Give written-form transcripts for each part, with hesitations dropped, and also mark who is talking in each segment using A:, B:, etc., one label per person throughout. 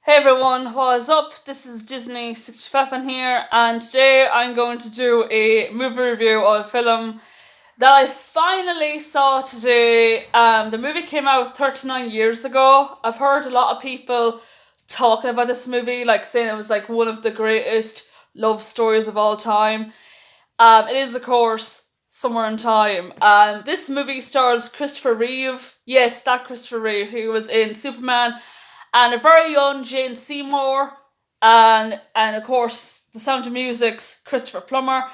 A: Hey everyone, what is up? This is Disney 65 here, and today I'm going to do a movie review of a film that I finally saw today. The movie came out 39 years ago. I've heard a lot of people talking about this movie, like saying it was like one of the greatest love stories of all time. It is, of course, Somewhere in Time. This movie stars Christopher Reeve. Yes, that Christopher Reeve, who was in Superman, and a very young Jane Seymour, and of course the Sound of Music's Christopher Plummer.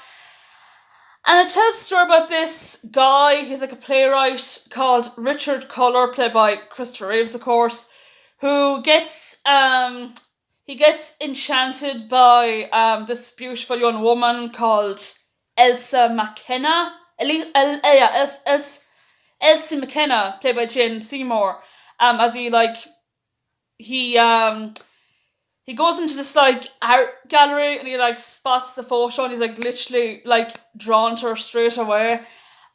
A: And it tells a story about this guy. He's like a playwright called Richard Culler, played by Christopher Reeves, of course, who gets enchanted by this beautiful young woman called Elsa McKenna. Elsie McKenna, played by Jane Seymour. As he goes into this like art gallery and he like spots the photo and he's like literally like drawn to her straight away.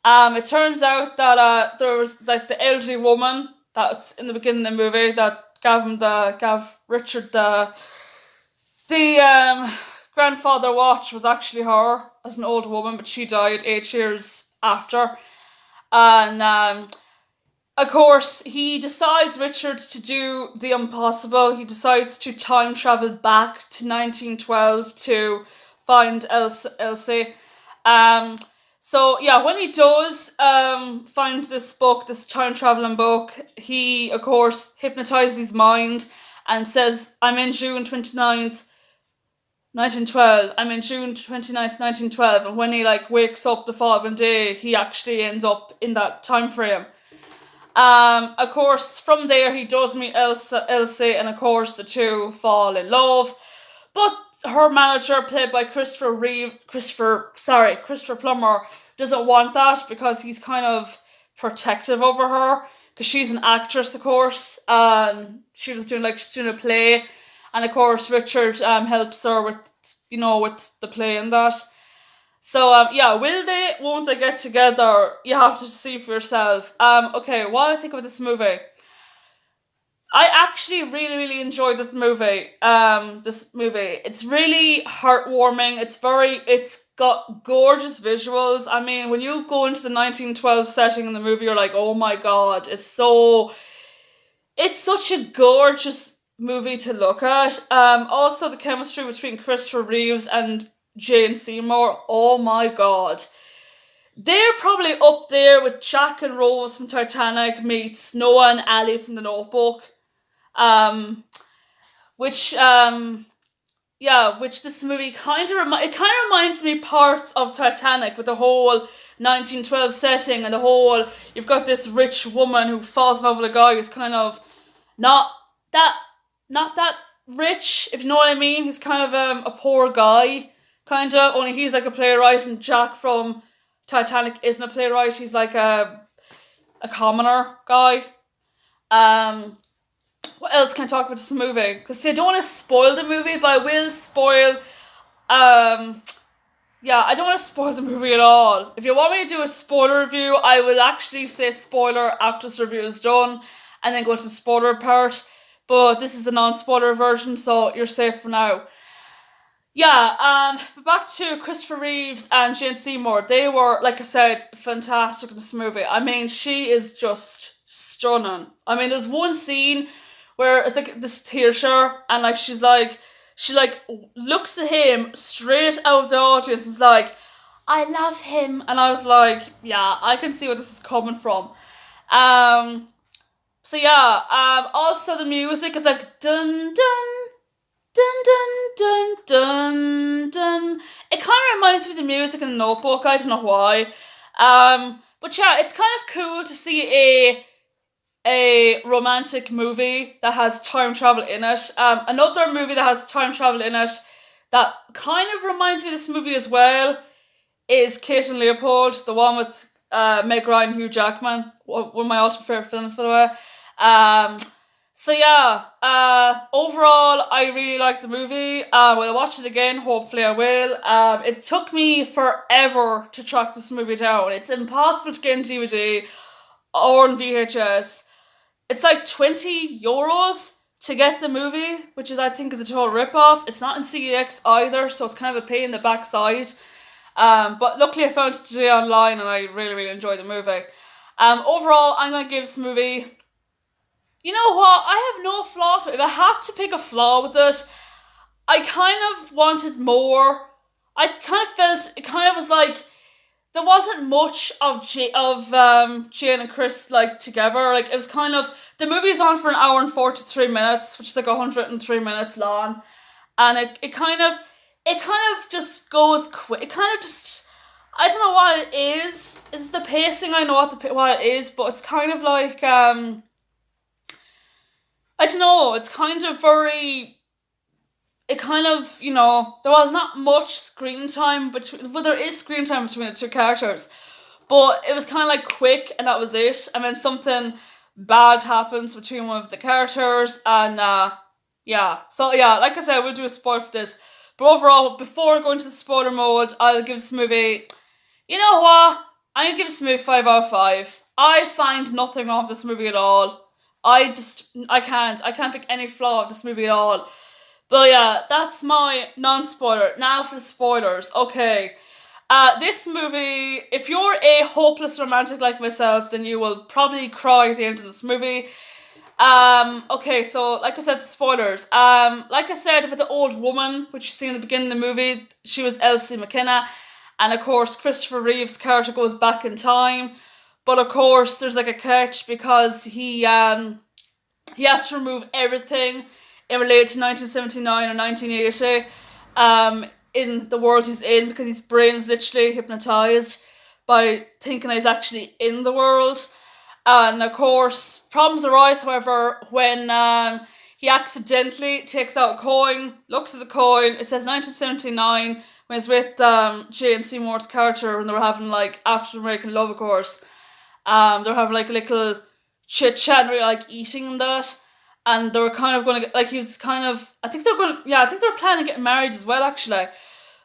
A: It turns out that there was like the elderly woman that's in the beginning of the movie that gave Richard the grandfather watch was actually her as an old woman, but she died 8 years after. And of course, Richard, to do the impossible. He decides to time travel back to 1912 to find Elsie. So yeah, when he does find this book, this time traveling book, he of course hypnotizes his mind and says, "I'm in June 29th, 1912. I'm in June 29th, 1912." And when he like wakes up the following day, he actually ends up in that time frame. Of course, from there he does meet Elsie, and of course the two fall in love. But her manager, played by Christopher Plummer, doesn't want that because he's kind of protective over her because she's an actress, of course. She's doing a play, and of course Richard helps her with the play and that. So yeah, will they? Won't they get together? You have to see for yourself. Okay, what do I think of this movie? I actually really, really enjoyed this movie. It's really heartwarming. It's got gorgeous visuals. I mean, when you go into the 1912 setting in the movie, you're like, oh my god, it's such a gorgeous movie to look at. Also the chemistry between Christopher Reeves and Jane Seymour, oh my god. They're probably up there with Jack and Rose from Titanic meets Noah and Ali from The Notebook. Which this movie kind of reminds me parts of Titanic with the whole 1912 setting and the whole, you've got this rich woman who falls in love with a guy who's kind of not that rich, if you know what I mean. He's kind of a poor guy, kind of, only he's like a playwright, and Jack from Titanic isn't a playwright, he's like a commoner guy. What else can I talk about this movie? Because I don't want to spoil the movie, but I will spoil, yeah, I don't want to spoil the movie at all. If you want me to do a spoiler review, I will actually say spoiler after this review is done, and then go to the spoiler part. But this is the non-spoiler version, so you're safe for now. Yeah, but back to Christopher Reeves and Jane Seymour. They were, like I said, fantastic in this movie. I mean, she is just stunning. I mean, there's one scene where it's like this theatre, and like she looks at him straight out of the audience and is like, "I love him," and I was like, yeah, I can see where this is coming from. So yeah, also the music is like dun dun dun dun dun dun dun. It kind of reminds me of the music in The Notebook. I don't know why. But yeah, it's kind of cool to see a romantic movie that has time travel in it. Another movie that has time travel in it that kind of reminds me of this movie as well is Kate and Leopold, the one with Meg Ryan, Hugh Jackman, one of my all-time favourite films, by the way. So yeah, overall, I really like the movie. Will I watch it again? Hopefully I will. It took me forever to track this movie down. It's impossible to get on DVD or on VHS. It's like €20. to get the movie, which is I think is a total rip-off. It's not in CEX either, so it's kind of a pain in the backside. But luckily I found it today online and I really, really enjoyed the movie. Overall, I'm going to give this movie... You know what? I have no flaw to it. If I have to pick a flaw with it, I kind of wanted more. I kind of felt it kind of was like there wasn't much of Jane and Chris like together. Like it was kind of the movie's on for an hour and 43 minutes, which is like 103 minutes long, and it kind of just goes quick. It kind of just I don't know what it is. It's the pacing. I know what it is, but it's kind of like I don't know. It's kind of very. It kind of, there was not much screen time between, well, there is screen time between the two characters, but it was kind of like quick and that was it. And then something bad happens between one of the characters and, yeah. So, yeah, like I said, we'll do a spoiler for this. But overall, before going to the spoiler mode, I'll give this movie, you know what? I'm going to give this movie 5 out of 5. I find nothing wrong with this movie at all. I can't pick any flaw of this movie at all. But yeah, that's my non-spoiler. Now for the spoilers. Okay. This movie, if you're a hopeless romantic like myself, then you will probably cry at the end of this movie. Okay, so like I said, spoilers. Like I said about the old woman, which you see in the beginning of the movie, she was Elsie McKenna. And of course, Christopher Reeve's character goes back in time. But of course, there's like a catch because he has to remove everything related to 1979 or 1980 in the world he's in because his brain's literally hypnotised by thinking he's actually in the world. And of course, problems arise, however, when he accidentally takes out a coin, looks at the coin, it says 1979, when it's with Jane Seymour's character when they were having like African American love, of course. They were having like a little chit-chat and really like eating and that. And they were kind of going to get, like, he was kind of, I think they were planning to get married as well, actually.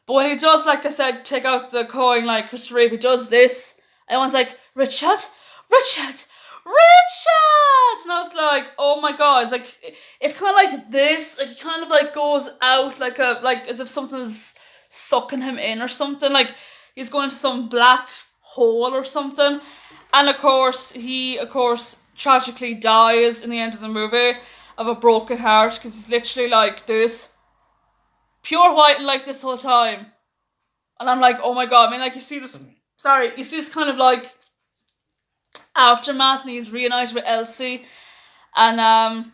A: But when he does, like I said, take out the coin, like Christopher Reeve, he does this, and everyone's like, Richard! And I was like, oh my god, it's kind of like this, like, he kind of, like, goes out, like, as if something's sucking him in or something, like, he's going into some black hole or something. And, of course, he tragically dies in the end of the movie of a broken heart because he's literally like this pure white and like this whole time, and I'm like, oh my god. I mean, like, you see this kind of like aftermath and he's reunited with Elsie, and that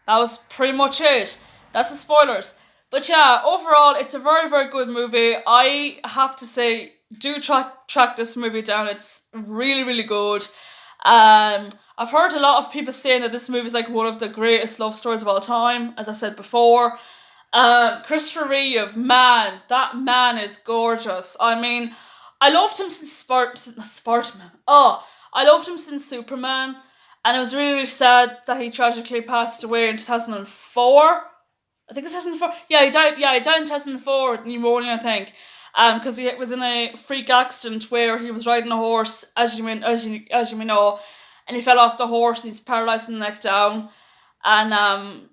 A: was pretty much it. That's the spoilers. But yeah, overall it's a very, very good movie. I have to say, do track this movie down. It's really, really good. I've heard a lot of people saying that this movie is like one of the greatest love stories of all time, as I said before. Christopher Reeve, man, that man is gorgeous. I mean, I loved him since I loved him since Superman, and it was really, really sad that he tragically passed away in 2004. I think it's 2004. Yeah, he died in 2004, pneumonia, I think. Because he was in a freak accident where he was riding a horse, as you may know, and he fell off the horse and he's paralysed from the neck down. And and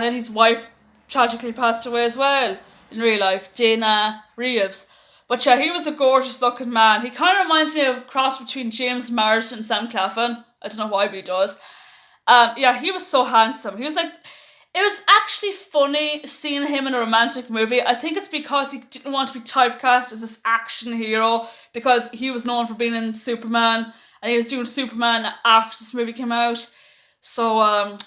A: then his wife tragically passed away as well in real life, Dana Reeves. But yeah, he was a gorgeous looking man. He kind of reminds me of a cross between James Marsden and Sam Claflin. I don't know why, but he does. He was so handsome. He was like, it was actually funny seeing him in a romantic movie. I think it's because he didn't want to be typecast as this action hero because he was known for being in Superman and he was doing Superman after this movie came out. So,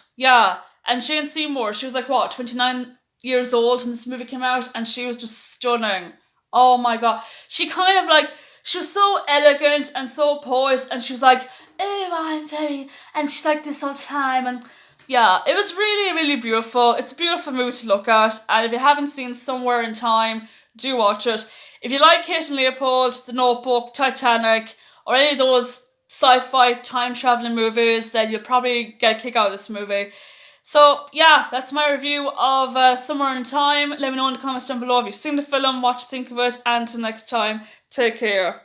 A: and Jane Seymour, she was like, 29 years old when this movie came out, and she was just stunning. Oh my god. She kind of like, she was so elegant and so poised, and she was like, and she's like this all the time, and yeah, it was really, really beautiful. It's a beautiful movie to look at, and if you haven't seen Somewhere in Time, do watch it. If you like Kate and Leopold, The Notebook, Titanic, or any of those sci-fi time-traveling movies, then you'll probably get a kick out of this movie. So yeah, that's my review of Somewhere in Time. Let me know in the comments down below if you've seen the film, what you think of it, and until next time, take care.